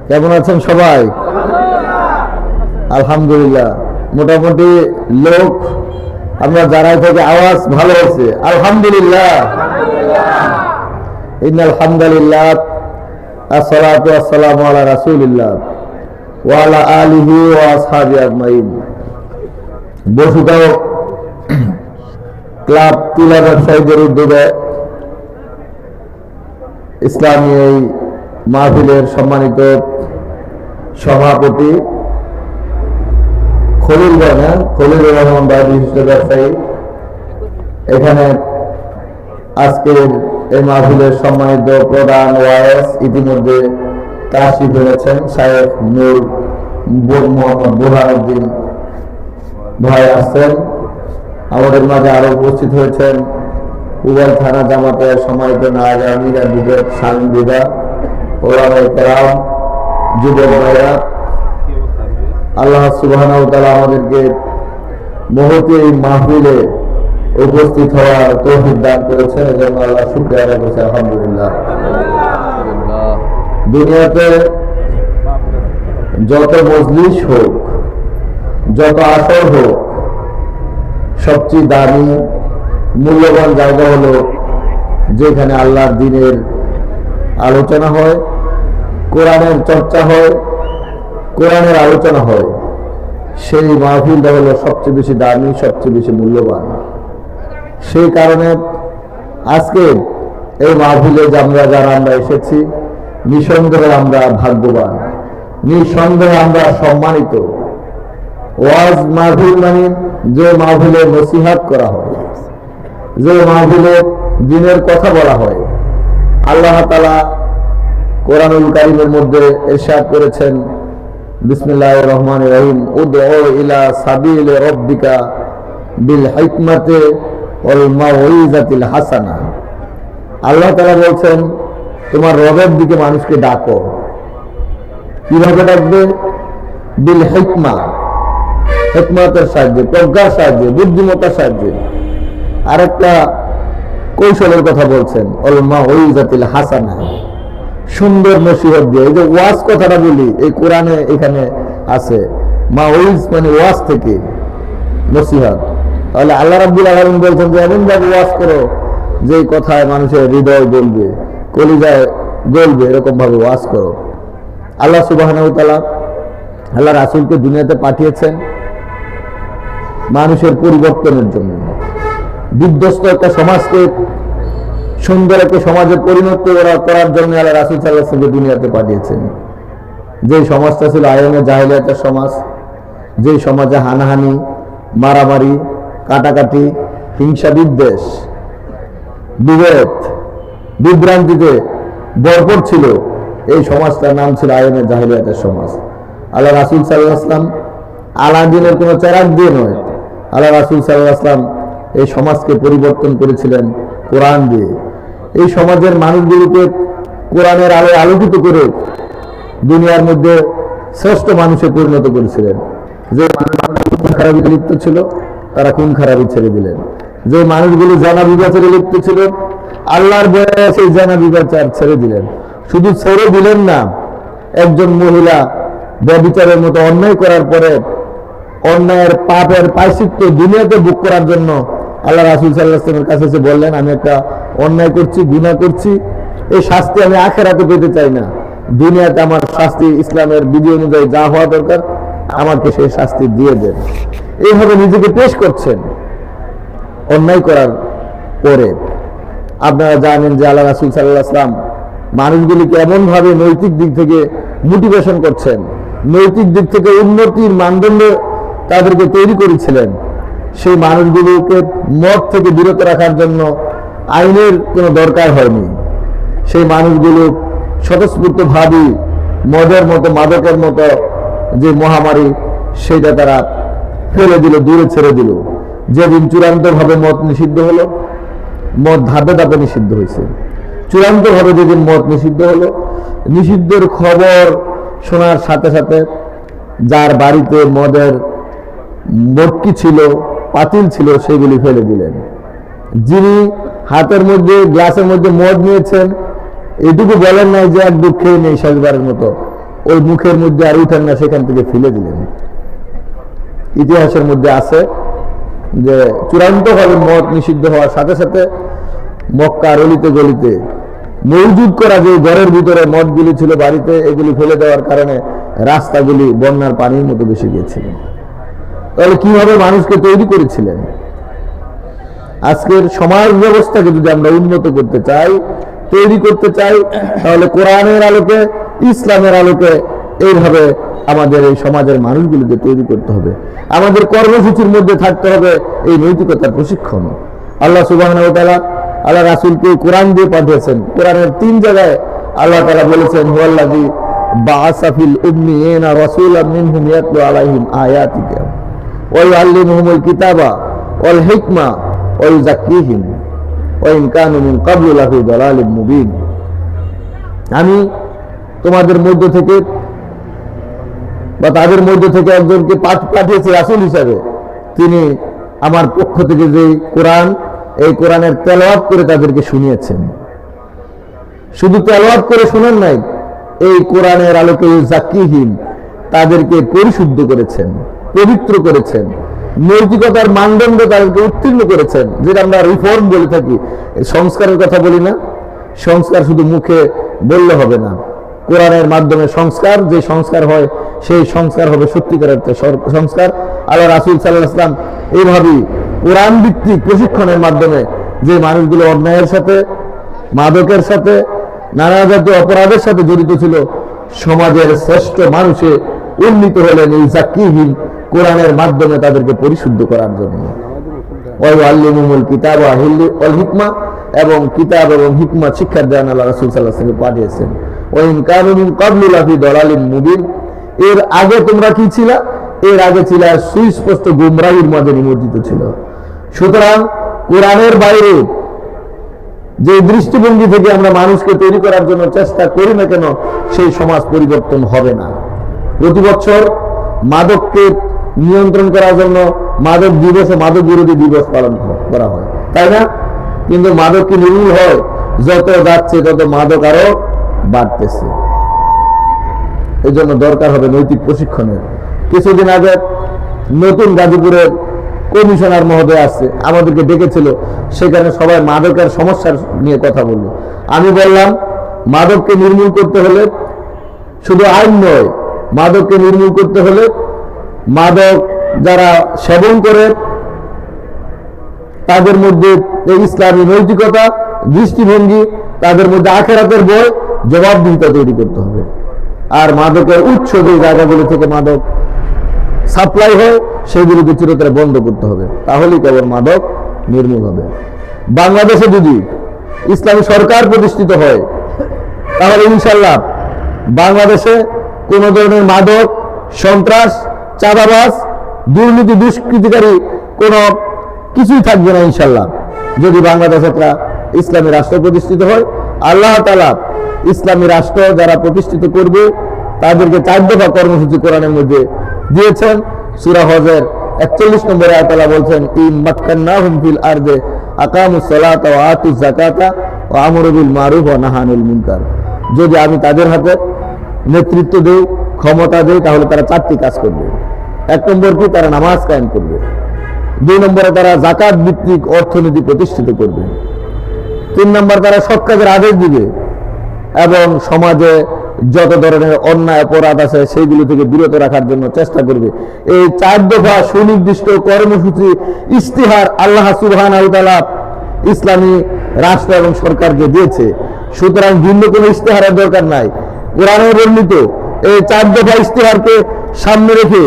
কেমন আছেন সবাই? আলহামদুলিল্লাহ। মোটামুটি লোক আমরা যারাই থেকে আওয়াজ ভালো হচ্ছে আলহামদুলিল্লাহ। ইন্নাল হামদুলিল্লাহ আসসালাতু ওয়াসসালামু আলা রাসূলিল্লাহ ওয়া আলা আলিহি ওয়া আসহাবিহি আজমাইন। বসুগাঁও ক্লাব তুলা ব্যবসায়ীদের উদ্যোগে ইসলামী এই মাহফিলের সম্মানিত সভাপতি খলিল রহমান ভাই বিশিষ্ট ব্যবসায়ী, এখানে আজকের এই মাহফিলের সম্মানিত প্রধান ওয়াইস ইতিমধ্যে তাশরিফ এনেছেন শায়েখ নূর মোহাম্মদ বুরহানুদ্দিন ভাই আসছেন। আমাদের মাঝে আরো উপস্থিত হয়েছেন উভয় থানা জামাতের সম্মানিত নায়েব আমির অ্যাডভোকেট শামীম বিদা, ওলামায়ে কেরাম, যুবক ভাইরা। আল্লাহ সুবহানাহু ওয়া তাআলা আমাদেরকে মহতী এই মাহফিলে উপস্থিত হওয়ার তৌফিক দান করেছেন, এজন্য আল্লাহ শুকরিয়া আদায় করছি আলহামদুলিল্লাহ। দুনিয়াতে যত মজলিস হোক, যত আসর হোক, সবচেয়ে দামি মূল্যবান জায়গা হলো যেখানে আল্লাহর দ্বীনের আলোচনা হয়, কোরআনের চর্চা হয়, কোরআনের আলোচনা হয়। সেই মাহফিলটা হলো সবচেয়ে বেশি দামি, সবচেয়ে বেশি মূল্যবান। সেই কারণে আজকে এই মাহফিলে যারা আমরা এসেছি, নিঃসন্দেহে আমরা ভাগ্যবান, নিঃসন্দেহে আমরা সম্মানিত। ওয়াজ মাহফিল মানে যে মাহফিলে নসিহত করা হয়, যে মাহফিলে দ্বীনের কথা বলা হয়। আল্লাহ তাআলা কোরআনুল কারীমের মধ্যে ইরশাদ করেছেন, বিসমিল্লাহির রহমানির রহিম, উদউ ইলা সাবিলি রাব্বিকা বিল হিকমাতি ওয়াল মাউইজাতিল হাসানা। আল্লাহ তাআলা বলছেন, তোমার রবের দিকে মানুষকে ডাকো। কিভাবে ডাকবে? বিল হিকমা, হিকমতের সাহায্যে, প্রজ্ঞার সাহায্যে, বুদ্ধিমত্তার সাহায্যে। আরেকটা কৌশলের কথা বলছেন, ওয়াল মাউইজাতিল হাসানা, সুন্দর নসিহত দিয়ে। এই যে ওয়াজ কথাটা বলি, এই কোরআনে এখানে আছে, মাউইজ মানে ওয়াজ থেকে নসিহত। তাহলে আল্লাহ রাব্বুল আলামিন বলছেন যে এমন ভাবে ওয়াজ করো যে কথায় মানুষের হৃদয় গলবে, কলিজায় গলবে, এরকম ভাবে ওয়াজ করো। আল্লাহ সুবহানাহু ওয়া তাআলা আল্লাহ রাসূলকে দুনিয়াতে পাঠিয়েছেন মানুষের পরিবর্তনের জন্য। বিধ্বস্ত একটা সমাজকে সুন্দর একটা সমাজে পরিণত করার জন্য আল্লাহ রাসূল সাল্লাল্লাহু আলাইহি ওয়াসাল্লাম দুনিয়াতে পাঠিয়েছেন। যে সমাজটা ছিল আইয়ামে জাহেলিয়াতের সমাজ, যে সমাজে হানাহানি, মারামারি, কাটাকাটি, হিংসা, বিদ্বেষ, বিভেদ, বিভ্রান্তিতে ভরপুর ছিল, এই সমাজটার নাম ছিল আইয়ামে জাহেলিয়াতের সমাজ। আল্লাহ রাসূল সাল্লাল্লাহু আলাইহি ওয়াসাল্লাম আলাদিনের কোনো চেরাগ দিয়ে নয়, আল্লাহ রাসূল সাল্লাল্লাহু আলাইহি ওয়াসাল্লাম এই সমাজকে পরিবর্তন করেছিলেন কোরআন দিয়ে। এই সমাজের মানুষগুলোকে কোরআনের আলোয় আলোকিত করে দুনিয়ার মধ্যে শ্রেষ্ঠ মানুষে পরিণত করেছিলেন। যে খুন খারাপি লিপ্ত ছিল, তারা খুন খারাপি ছেড়ে দিলেন। যে মানুষগুলো জানা বিবাচারে লিপ্ত ছিল, আল্লাহর ভয়ে সেই জানা বিবাচার ছেড়ে দিলেন। শুধু ছেড়ে দিলেন না, একজন মহিলা ব্যভিচারের মতো অন্যায় করার পরে অন্যায়ের পাপের প্রায়শ্চিত্ত দুনিয়াতে ভোগ করার জন্য আল্লাহ রাসূল সাল্লাল্লাহু আলাইহি ওয়াসাল্লামের কাছে এসে বললেন, আমি একটা অন্যায় করছি, গুনাহ করছি, এই শাস্তি আমি আখিরাতে পেতে চাই না, দুনিয়াতে আমার শাস্তি ইসলামের বিধি অনুযায়ী যা হওয়া দরকার আমাকে সেই শাস্তি দিয়ে দেন। এইভাবে নিজেকে পেশ করছেন অন্যায় করার পরে। আপনারা জানেন যে আল্লাহ রাসূল সাল্লাল্লাহু আলাইহি ওয়াসাল্লাম মানুষগুলিকে এমন ভাবে নৈতিক দিক থেকে মোটিভেশন করছেন, নৈতিক দিক থেকে উন্নতির মানদণ্ড তাদেরকে তৈরি করেছিলেন। সেই মানুষগুলোকে মদ থেকে বিরত রাখার জন্য আইনের কোনো দরকার হয়নি। সেই মানুষগুলো স্বতঃস্ফূর্তভাবেই মদের মতো, মাদকের মতো যে মহামারী, সেটা তারা ফেলে দিল, দূরে ছেড়ে দিল। যেদিন চূড়ান্তভাবে মদ নিষিদ্ধ হলো, মদ ধাপে ধাপে নিষিদ্ধ হয়েছে, চূড়ান্তভাবে যেদিন মদ নিষিদ্ধ হলো, নিষিদ্ধের খবর শোনার সাথে সাথে যার বাড়িতে মদের মটকি ছিল, পাতিল ছিল, সেগুলি ফেলে দিলেন। যিনি হাতের মধ্যে গ্লাসের মধ্যে মদ নিয়েছেন, এটুকু বলেন নাই যে এক দুঃখে নেই শেষবারের মতো, ওই মুখের মধ্যে আর উঠেন না, সেখান থেকে ফেলে দিলেন। ইতিহাসের মধ্যে আছে যে চূড়ান্তভাবে মদ নিষিদ্ধ হওয়ার সাথে সাথে মক্কার অলিতে গলিতে মজুদ করা যে ঘরের ভিতরে মদগুলি ছিল বাড়িতে, এগুলি ফেলে দেওয়ার কারণে রাস্তাগুলি বন্যার পানির মতো বেশি গিয়েছিল। তাহলে কিভাবে মানুষকে তৈরি করেছিলেন? আজকের সমাজ ব্যবস্থাকে যদি আমরা উন্নত করতে চাই, তৈরি করতে চাই, তাহলে কোরআনের আলোকে, ইসলামের আলোকে এইভাবে আমাদের এই সমাজের মানুষগুলিকে তৈরি করতে হবে। আমাদের কর্মসূচির মধ্যে থাকতে হবে এই নৈতিকতার প্রশিক্ষণ। আল্লাহ সুবহানাহু ওয়া তাআলা আল্লাহ রাসূলকে কোরআন দিয়ে পাঠিয়েছেন। কোরআনের 3 জায়গায় আল্লাহ তাআলা বলেছেন, হুয়াল্লাযী বাআসা ফিল উম্মিয়িনা রাসূলাম মিনহুম ইয়াতলু আলাইহিম আয়াতিহি ওয়া ইউআল্লিমুহুমুল কিতাবা ওয়াল হিকমা ওয়া ইউযাক্কিহিম ওয়া ইন কানু মিন ক্বাবলু লাফি দালালিম মুবিন। আমি তোমাদের মধ্য থেকে বা তাদের মধ্য থেকে একজনকে পাঠিয়েছি রাসূল হিসাবে, তিনি আমার পক্ষ থেকে যে কোরআন, এই কোরআনের তেলাওয়াত করে তাদেরকে শুনিয়েছেন। শুধু তেলাওয়াত করে শোনেন নাই, এই কোরআনের আলোকে জাকিহীন তাদেরকে পরিশুদ্ধ করেছেন, পবিত্র করেছেন, নৈতিকতার মানদণ্ড তাদেরকে উত্তীর্ণ করেছেন, যেটা আমরা রিফর্ম বলে থাকি। সংস্কারের কথা বলি না, সংস্কার শুধু মুখে বললে হবে না। কোরআনের মাধ্যমে সংস্কার, যে সংস্কার হয় সেই সংস্কার হবে সত্যিকারের সংস্কার। আল্লাহ রাসূল সাল্লাল্লাহু আলাইহি ওয়াসাল্লাম এইভাবেই কোরআন ভিত্তিক প্রশিক্ষণের মাধ্যমে যে মানুষগুলো অন্যায়ের সাথে, মাদকের সাথে, নানা জাতীয় অপরাধের সাথে জড়িত ছিল, সমাজের শ্রেষ্ঠ মানুষে উন্নীত হলেন এই জাকিহীন কোরআনের মাধ্যমে তাদেরকে পরিশুদ্ধ করার জন্য। ওয়াইউআল্লিমুহুমুল কিতাবা ওয়াল হিকমা, এবং কিতাব এবং হিকমত শিক্ষার দেন আল্লাহ রাসূল সাল্লাল্লাহু আলাইহি ওয়াসাল্লাম পাঠিয়েছেন। ওয়া ইন কানু মিন ক্বাবলু লাফি দালালিম মুবিন, এর আগে তোমরা কি ছিল? এর আগে ছিল সুস্পষ্ট গুমরাহির মধ্যে নিমজ্জিত ছিল। সুতরাং কোরআনের বাইরে যে দৃষ্টিভঙ্গি থেকে আমরা মানুষকে তৈরি করার জন্য চেষ্টা করি না কেন, সেই সমাজ পরিবর্তন হবে না। প্রতি বছর মাদককে নিয়ন্ত্রণ করার জন্য মাদক দিবস ও মাদক বিরোধী দিবস পালন করা হয়, তাই না? কিন্তু মাদক কি নির্মূল হয়? যত যাচ্ছে তত মাদক আরো বাড়তেছে। এই জন্য দরকার হবে নৈতিক প্রশিক্ষণের। কিছুদিন আগে নতুন গাজীপুরের কমিশনার মহোদয় আসছে, আমাদেরকে ডেকেছিল, সেখানে সবাই মাদকের সমস্যার নিয়ে কথা বলল। আমি বললাম, মাদককে নির্মূল করতে হলে শুধু আইন নয়, মাদককে নির্মূল করতে হলে মাদক যারা সেবন করে তাদের মধ্যে ইসলামী নৈতিকতা, দৃষ্টিভঙ্গি, তাদের মধ্যে আখিরাতের ভয়, জবাবদিহিতা তৈরি করতে হবে। আর মাদকের উৎস যে জায়গাগুলো থেকে মাদক সাপ্লাই হয়, সেগুলোকে চিরতরে বন্ধ করতে হবে, তাহলেই কেবল মাদক নির্মূল হবে। বাংলাদেশে যদি ইসলামী সরকার প্রতিষ্ঠিত হয়, তাহলে ইনশাল্লাহ বাংলাদেশে কোনো ধরনের মাদক, সন্ত্রাস, চাঁদাবাজ, দুর্নীতি, দুষ্কৃতিকারী কোনো কিছুই থাকবে না ইনশাল্লাহ। যদি বাংলাদেশে একটা ইসলামী রাষ্ট্র প্রতিষ্ঠিত হয়, আল্লাহ তাআলা ইসলামী রাষ্ট্র যারা প্রতিষ্ঠিত করবে তাদেরকে 4 দফা কর্মসূচি কোরআনের মধ্যে দিয়েছেন। সূরা হজের 41 নম্বরে আয়াত আল্লাহ বলছেন, ইন মাক্কান্নাহুম ফিল আরদে আকামুস সালাতা ওয়া আতুজ যাকাতা ওয়া আমরু বিল মারুফ ওয়া নাহা আনিল মুনকার। যদি আমি তাদের হাতে নেতৃত্ব দেই, ক্ষমতা দেই, তাহলে তারা 4টি কাজ করবে। 1 নম্বর কি? তারা নামাজ কায়েম করবে। 2 নম্বরে তারা যাকাত ভিত্তিক অর্থনীতি প্রতিষ্ঠিত করবে। 3 নম্বর তারা সৎ কাজের আদেশ দিবে এবং সমাজে যত ধরনের অন্যায় অপরাধ আছে সেইগুলো থেকে বিরত রাখার জন্য চেষ্টা করবে। এই 4 দফা সুনির্দিষ্ট কর্মসূচি ইস্তিহার আল্লাহ সুবহানাহু ওয়া তাআলা ইসলামী রাষ্ট্র এবং সরকারকে দিয়েছে। সুতরাং ভিন্ন কোনো ইস্তিহারের দরকার নাই। কোরআনে বর্ণিত এই 4 দফা ইস্তিহারকে সামনে রেখে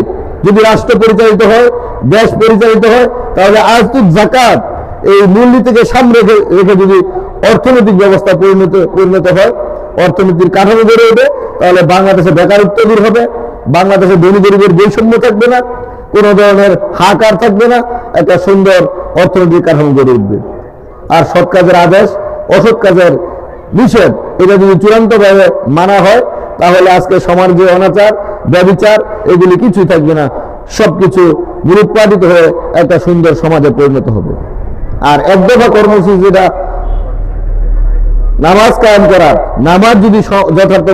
যদি রাষ্ট্র পরিচালিত হয়, দেশ পরিচালিত হয়, তাহলে আতুজ যাকাত এই মূলনীতিকে সামনে রেখে যদি অর্থনৈতিক ব্যবস্থা পরিণত হয়, অর্থনীতির কাঠামো গড়ে ওঠে, তাহলে বাংলাদেশে বেকারত্ব দূর হবে, বাংলাদেশে ধনী গরিবের বৈষম্য থাকবে না, কোনো ধরনের হাহাকার থাকবে না, একটা সুন্দর অর্থনৈতিক কাঠামো গড়ে উঠবে। আর সৎ কাজের আদেশ, অসৎ কাজের নিষেধ, এটা যদি চূড়ান্তভাবে মানা হয়, তাহলে আজকে সমাজে অনাচার, ব্যভিচার এগুলি কিছুই থাকবে না, সবকিছু মূলোৎপাটিত হয়ে একটা সুন্দর সমাজে পরিণত হবে। আর 1 দফা কর্মসূচি যেটা নামাজ কায়েম করা, নামাজ যদি যথার্থভাবে